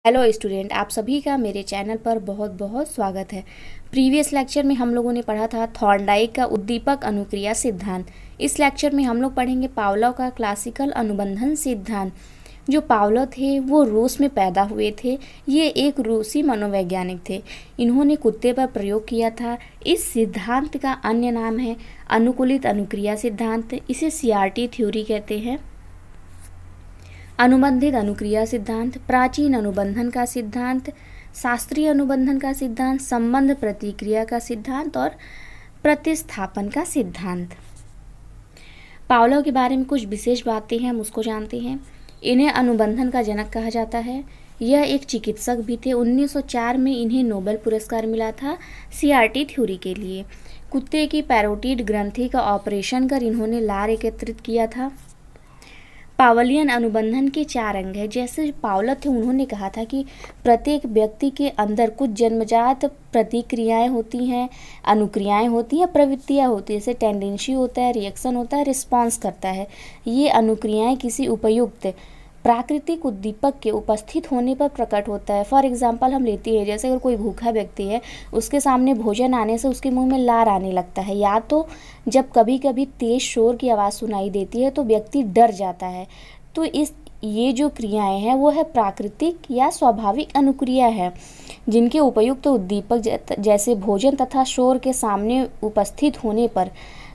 Hello student, आप सभी का मेरे चैनल पर बहुत बहुत स्वागत है। प्रीवियस लेक्चर में हम लोगों ने पढ़ा था थॉर्नडाइक का उद्दीपक अनुक्रिया सिद्धांत। इस लेक्चर में हम लोग पढ़ेंगे पावलोव का क्लासिकल अनुबंधन सिद्धांत। जो पावलोव थे वो रूस में पैदा हुए थे। ये एक रूसी मनोवैज्ञानिक थे। इन्होंने कुत्ते पर प्रयोग किया था। इस सिद्धांत का अन्य नाम है अनुकूलित अनुक्रिया सिद्धांत। इसे CRT थ्योरी कहते हैं। अनुबंधित अनुक्रिया सिद्धांत, प्राचीन अनुबंधन का सिद्धांत, शास्त्रीय अनुबंधन का सिद्धांत, संबंध प्रतिक्रिया का सिद्धांत और प्रतिस्थापन का सिद्धांत। पावलोव के बारे में कुछ विशेष बातें हैं, हम उसको जानते हैं। इन्हें अनुबंधन का जनक कहा जाता है। यह एक चिकित्सक भी थे। 1904 में इन्हें नोबेल पुरस्कार मिला था CRT थ्योरी के लिए। कुत्ते की पैरोटिड ग्रंथि का ऑपरेशन कर इन्होंने लार एकत्रित किया था। पावलियन अनुबंधन के 4 अंग हैं। जैसे पावलोव थे, उन्होंने कहा था कि प्रत्येक व्यक्ति के अंदर कुछ जन्मजात प्रतिक्रियाएं होती हैं, अनुक्रियाएं होती हैं, प्रवृत्तियां होती हैं। जैसे टेंडेंसी होता है, रिएक्शन होता है, रिस्पॉन्स करता है। ये अनुक्रियाएं किसी उपयुक्त प्राकृतिक उद्दीपक के उपस्थित होने पर प्रकट होता है। फॉर एग्जाम्पल हम लेते हैं, जैसे अगर कोई भूखा व्यक्ति है, उसके सामने भोजन आने से उसके मुंह में लार आने लगता है, या तो जब कभी कभी तेज शोर की आवाज़ सुनाई देती है तो व्यक्ति डर जाता है। तो ये जो क्रियाएं हैं वो है प्राकृतिक या स्वाभाविक अनुक्रिया है, जिनके उपयुक्त उद्दीपक जैसे भोजन तथा शोर के सामने उपस्थित होने पर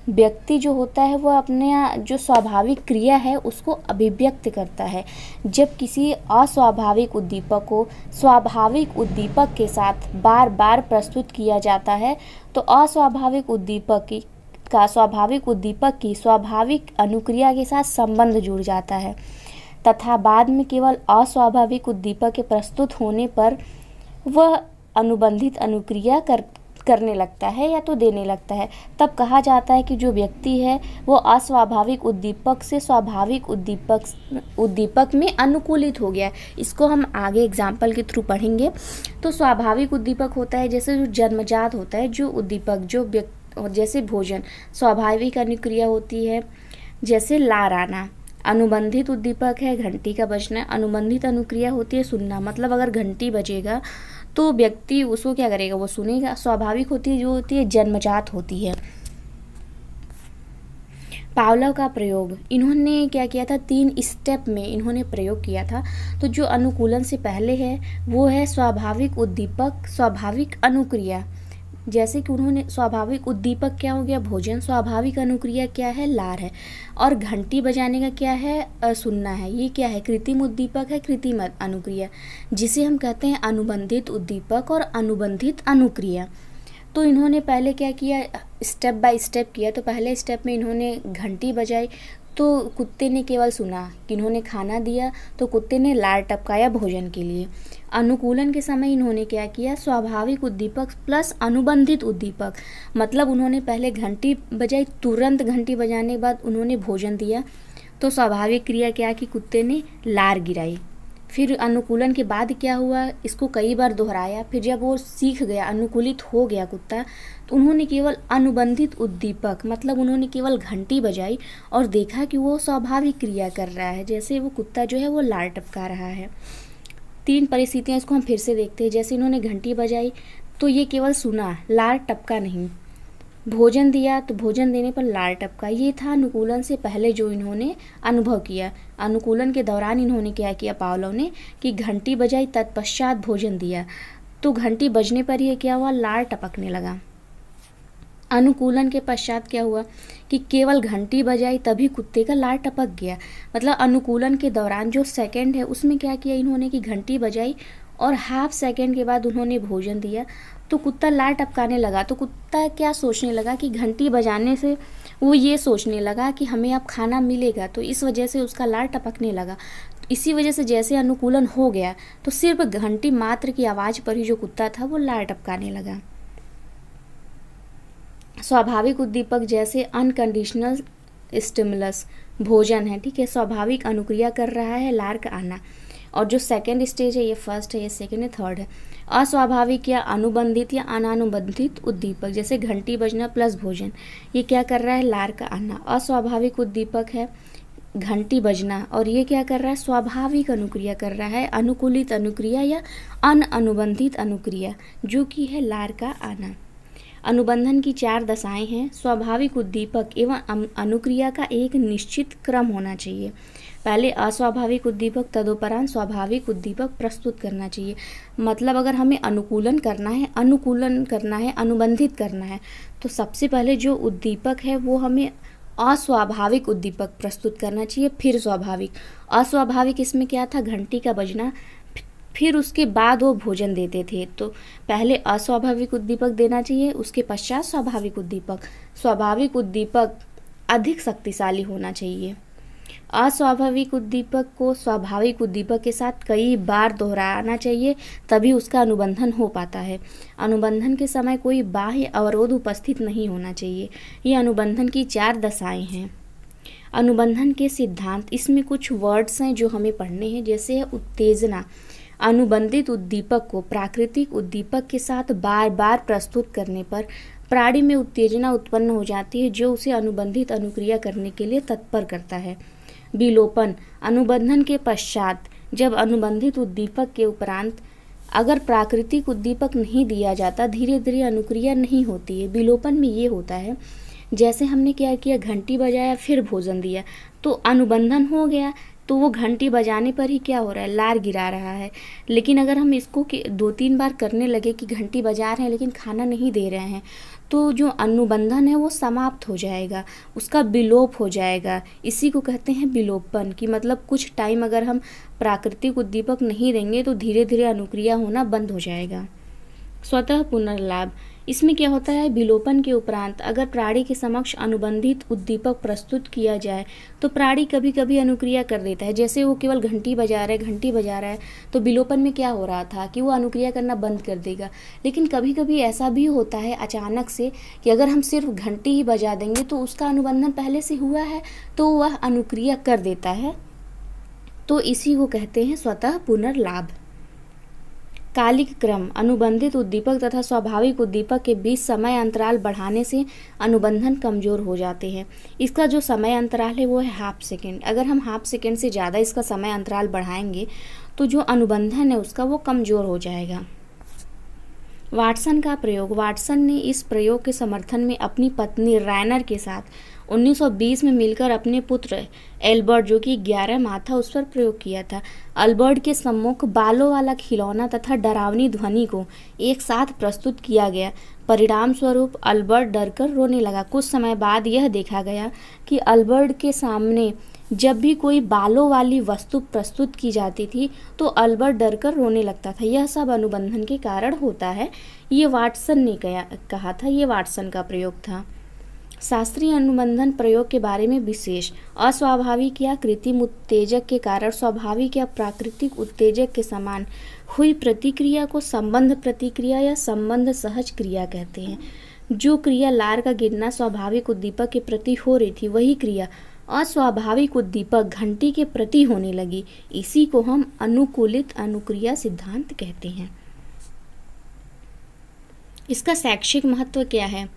व्यक्ति जो होता है वो अपने जो स्वाभाविक क्रिया है उसको अभिव्यक्त करता है। जब किसी अस्वाभाविक उद्दीपक को स्वाभाविक उद्दीपक के साथ बार बार प्रस्तुत किया जाता है तो अस्वाभाविक उद्दीपक की स्वाभाविक अनुक्रिया के साथ संबंध जुड़ जाता है तथा बाद में केवल अस्वाभाविक उद्दीपक के प्रस्तुत होने पर वह अनुबंधित अनुक्रिया करने लगता है या तो देने लगता है। तब कहा जाता है कि जो व्यक्ति है वो अस्वाभाविक उद्दीपक से स्वाभाविक उद्दीपक में अनुकूलित हो गया। इसको हम आगे एग्जाम्पल के थ्रू पढ़ेंगे। तो स्वाभाविक उद्दीपक होता है जैसे जो जन्मजात होता है, जो उद्दीपक जैसे भोजन, स्वाभाविक अनुक्रिया होती है जैसे लार आना। अनुबंधित उद्दीपक है घंटी का बजना। अनुबंधित अनुक्रिया होती है सुनना, मतलब अगर घंटी बजेगा तो व्यक्ति उसको क्या करेगा, वो सुनेगा। स्वाभाविक होती है जो होती है जन्मजात होती है। पावलोव का प्रयोग इन्होंने क्या किया था, 3 स्टेप में इन्होंने प्रयोग किया था। तो जो अनुकूलन से पहले है वो है स्वाभाविक उद्दीपक, स्वाभाविक अनुक्रिया। जैसे कि उन्होंने स्वाभाविक उद्दीपक क्या हो गया, भोजन। स्वाभाविक अनुक्रिया क्या है, लार है। और घंटी बजाने का क्या है, सुनना है। ये क्या है, कृत्रिम उद्दीपक है, कृत्रिम अनुक्रिया, जिसे हम कहते हैं अनुबंधित उद्दीपक और अनुबंधित अनुक्रिया। तो इन्होंने पहले क्या किया, स्टेप बाय स्टेप किया। तो पहले स्टेप में इन्होंने घंटी बजाई तो कुत्ते ने केवल सुना। कि इन्होंने खाना दिया तो कुत्ते ने लार टपकाया भोजन के लिए। अनुकूलन के समय इन्होंने क्या किया, स्वाभाविक उद्दीपक प्लस अनुबंधित उद्दीपक, मतलब उन्होंने पहले घंटी बजाई, तुरंत घंटी बजाने के बाद उन्होंने भोजन दिया। तो स्वाभाविक क्रिया क्या कि कुत्ते ने लार गिराई। फिर अनुकूलन के बाद क्या हुआ, इसको कई बार दोहराया। फिर जब वो सीख गया, अनुकूलित हो गया कुत्ता, तो उन्होंने केवल अनुबंधित उद्दीपक, मतलब उन्होंने केवल घंटी बजाई और देखा कि वो स्वाभाविक क्रिया कर रहा है, जैसे वो कुत्ता जो है वो लार टपका रहा है। 3 परिस्थितियाँ इसको हम फिर से देखते हैं। जैसे इन्होंने घंटी बजाई तो ये केवल सुना, लार टपका नहीं। भोजन दिया तो भोजन देने पर लार टपका। ये था अनुकूलन से पहले जो इन्होंने अनुभव किया। अनुकूलन के दौरान इन्होंने क्या किया, पावलोव ने, कि घंटी बजाई तत्पश्चात भोजन दिया तो घंटी बजने पर ही क्या हुआ, लार टपकने लगा। अनुकूलन के पश्चात क्या हुआ कि केवल घंटी बजाई तभी कुत्ते का लार टपक गया। मतलब अनुकूलन के दौरान जो सेकंड है उसमें क्या किया इन्होंने कि घंटी बजाई और हाफ सेकंड के बाद उन्होंने भोजन दिया तो कुत्ता लार टपकाने लगा। तो कुत्ता क्या सोचने लगा कि घंटी बजाने से वो ये सोचने लगा कि हमें अब खाना मिलेगा, तो इस वजह से उसका लार टपकने लगा। इसी वजह से जैसे अनुकूलन हो गया तो सिर्फ घंटी मात्र की आवाज़ पर ही जो कुत्ता था वो लार टपकाने लगा। स्वाभाविक उद्दीपक जैसे अनकंडीशनल स्टिमुलस भोजन है, ठीक है, स्वाभाविक अनुक्रिया कर रहा है, लार का आना। और जो सेकेंड स्टेज है ये फर्स्ट है, ये सेकेंड है, थर्ड है। अस्वाभाविक या अनुबंधित या अनानुबंधित उद्दीपक जैसे घंटी बजना प्लस भोजन, ये क्या कर रहा है, लार का आना। अस्वाभाविक उद्दीपक है घंटी बजना, और ये क्या कर रहा है, स्वाभाविक अनुक्रिया कर रहा है, अनुकूलित अनुक्रिया या अनुबंधित अनुक्रिया, जो कि है लार का आना। अनुबंधन की 4 दशाएं हैं। स्वाभाविक उद्दीपक एवं अनुक्रिया का एक निश्चित क्रम होना चाहिए। पहले अस्वाभाविक उद्दीपक, तदुपरांत स्वाभाविक उद्दीपक प्रस्तुत करना चाहिए। मतलब अगर हमें अनुकूलन करना है, अनुबंधित करना है, तो सबसे पहले जो उद्दीपक है वो हमें अस्वाभाविक उद्दीपक प्रस्तुत करना चाहिए, फिर स्वाभाविक। अस्वाभाविक इसमें क्या था, घंटी का बजना, फिर उसके बाद वो भोजन देते थे। तो पहले अस्वाभाविक उद्दीपक देना चाहिए, उसके पश्चात स्वाभाविक उद्दीपक। स्वाभाविक उद्दीपक अधिक शक्तिशाली होना चाहिए। अस्वाभाविक उद्दीपक को स्वाभाविक उद्दीपक के साथ कई बार दोहराना चाहिए, तभी उसका अनुबंधन हो पाता है। अनुबंधन के समय कोई बाह्य अवरोध उपस्थित नहीं होना चाहिए। ये अनुबंधन की 4 दशाएं हैं। अनुबंधन के सिद्धांत, इसमें कुछ वर्ड्स हैं जो हमें पढ़ने हैं, जैसे है उत्तेजना। अनुबंधित उद्दीपक को प्राकृतिक उद्दीपक के साथ बार बार प्रस्तुत करने पर प्राणी में उत्तेजना उत्पन्न हो जाती है, जो उसे अनुबंधित अनुक्रिया करने के लिए तत्पर करता है। विलोपन, अनुबंधन के पश्चात जब अनुबंधित उद्दीपक के उपरांत अगर प्राकृतिक उद्दीपक नहीं दिया जाता, धीरे धीरे अनुक्रिया नहीं होती है। विलोपन में ये होता है, जैसे हमने क्या किया, घंटी बजाया फिर भोजन दिया, तो अनुबंधन हो गया, तो वो घंटी बजाने पर ही क्या हो रहा है, लार गिरा रहा है। लेकिन अगर हम इसको 2-3 बार करने लगे कि घंटी बजा रहे हैं लेकिन खाना नहीं दे रहे हैं, तो जो अनुबंधन है वो समाप्त हो जाएगा, उसका विलोप हो जाएगा। इसी को कहते हैं विलोपन, कि मतलब कुछ टाइम अगर हम प्राकृतिक उद्दीपक नहीं देंगे तो धीरे धीरे अनुक्रिया होना बंद हो जाएगा। स्वतः पुनर्लाभ, इसमें क्या होता है, विलोपन के उपरांत अगर प्राणी के समक्ष अनुबंधित उद्दीपक प्रस्तुत किया जाए तो प्राणी कभी कभी अनुक्रिया कर देता है। जैसे वो केवल घंटी बजा रहा है, तो विलोपन में क्या हो रहा था कि वो अनुक्रिया करना बंद कर देगा। लेकिन कभी कभी ऐसा भी होता है अचानक से कि अगर हम सिर्फ घंटी ही बजा देंगे तो उसका अनुबंधन पहले से हुआ है, तो वह अनुक्रिया कर देता है। तो इसी को कहते हैं स्वतः पुनर्लाभ। कालिक क्रम, अनुबंधित उद्दीपक तथा स्वाभाविक उद्दीपक के बीच समय अंतराल बढ़ाने से अनुबंधन कमजोर हो जाते हैं। इसका जो समय अंतराल है वो है ½ सेकेंड। अगर हम ½ सेकेंड से ज़्यादा इसका समय अंतराल बढ़ाएंगे तो जो अनुबंधन है उसका वो कमजोर हो जाएगा। वाटसन का प्रयोग, वाटसन ने इस प्रयोग के समर्थन में अपनी पत्नी रैनर के साथ 1920 में मिलकर अपने पुत्र एल्बर्ट, जो कि 11 माह था, उस पर प्रयोग किया था। अल्बर्ट के सम्मुख बालों वाला खिलौना तथा डरावनी ध्वनि को एक साथ प्रस्तुत किया गया। परिणाम स्वरूप अल्बर्ट डरकर रोने लगा। कुछ समय बाद यह देखा गया कि अल्बर्ट के सामने जब भी कोई बालों वाली वस्तु प्रस्तुत की जाती थी तो अल्बर्ट डरकर रोने लगता था। यह सब अनुबंधन के कारण होता है, ये वाटसन ने कहा था, ये वाटसन का प्रयोग था। शास्त्रीय अनुबंधन प्रयोग के बारे में विशेष, अस्वाभाविक या कृत्रिम उत्तेजक के कारण स्वाभाविक या प्राकृतिक उत्तेजक के समान हुई प्रतिक्रिया को संबंध प्रतिक्रिया या संबंध सहज क्रिया कहते हैं। जो क्रिया लार का गिरना स्वाभाविक उद्दीपक के प्रति हो रही थी, वही क्रिया अस्वाभाविक उद्दीपक घंटी के प्रति होने लगी। इसी को हम अनुकूलित अनुक्रिया सिद्धांत कहते हैं। इसका शैक्षिक महत्व क्या है?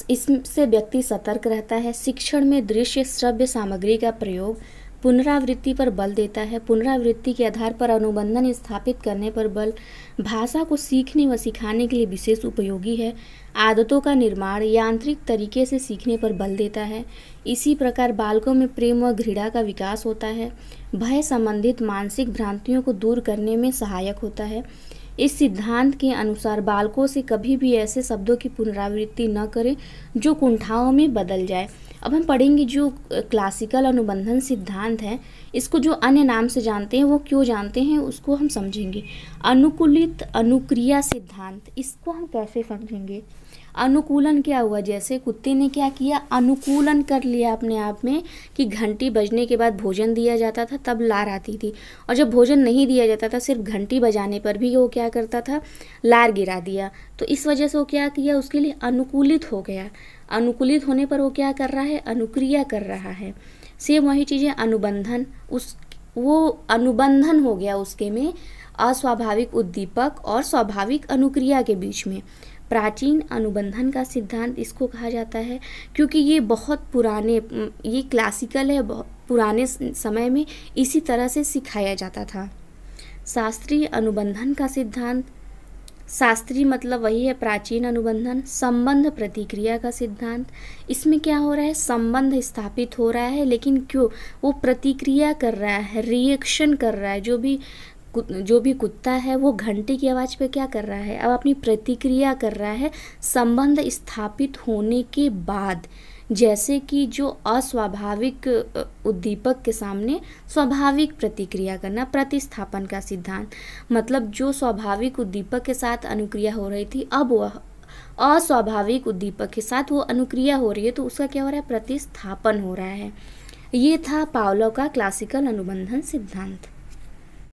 इससे व्यक्ति सतर्क रहता है। शिक्षण में दृश्य श्रव्य सामग्री का प्रयोग पुनरावृत्ति पर बल देता है। पुनरावृत्ति के आधार पर अनुबंधन स्थापित करने पर बल भाषा को सीखने व सिखाने के लिए विशेष उपयोगी है। आदतों का निर्माण यांत्रिक तरीके से सीखने पर बल देता है। इसी प्रकार बालकों में प्रेम व घृणा का विकास होता है। भय संबंधित मानसिक भ्रांतियों को दूर करने में सहायक होता है। इस सिद्धांत के अनुसार बालकों से कभी भी ऐसे शब्दों की पुनरावृत्ति न करें जो कुंठाओं में बदल जाए। अब हम पढ़ेंगे जो क्लासिकल अनुबंधन सिद्धांत है, इसको जो अन्य नाम से जानते हैं वो क्यों जानते हैं उसको हम समझेंगे। अनुकूलित अनुक्रिया सिद्धांत, इसको हम कैसे समझेंगे? अनुकूलन क्या हुआ? जैसे कुत्ते ने क्या किया, अनुकूलन कर लिया अपने आप में कि घंटी बजने के बाद भोजन दिया जाता था तब लार आती थी, और जब भोजन नहीं दिया जाता था सिर्फ घंटी बजाने पर भी वो क्या करता था, लार गिरा दिया। तो इस वजह से वो क्या किया, उसके लिए अनुकूलित हो गया। अनुकूलित होने पर वो क्या कर रहा है, अनुक्रिया कर रहा है। सेम वही चीज़ें अनुबंधन, वो अनुबंधन हो गया उसके में अस्वाभाविक उद्दीपक और स्वाभाविक अनुक्रिया के बीच में। प्राचीन अनुबंधन का सिद्धांत इसको कहा जाता है क्योंकि ये बहुत पुराने, ये क्लासिकल है, पुराने समय में इसी तरह से सिखाया जाता था। शास्त्रीय अनुबंधन का सिद्धांत, शास्त्रीय मतलब वही है प्राचीन अनुबंधन। संबंध प्रतिक्रिया का सिद्धांत, इसमें क्या हो रहा है, संबंध स्थापित हो रहा है, लेकिन क्यों, वो प्रतिक्रिया कर रहा है, रिएक्शन कर रहा है। जो भी कुत्ता है वो घंटे की आवाज़ पे क्या कर रहा है, अब अपनी प्रतिक्रिया कर रहा है संबंध स्थापित होने के बाद। जैसे कि जो अस्वाभाविक उद्दीपक के सामने स्वाभाविक प्रतिक्रिया करना, प्रतिस्थापन का सिद्धांत। मतलब जो स्वाभाविक उद्दीपक के साथ अनुक्रिया हो रही थी, अब वह अस्वाभाविक उद्दीपक के साथ वो अनुक्रिया हो रही है, तो उसका क्या हो रहा है, प्रतिस्थापन हो रहा है। ये था पावलोव का क्लासिकल अनुबंधन सिद्धांत।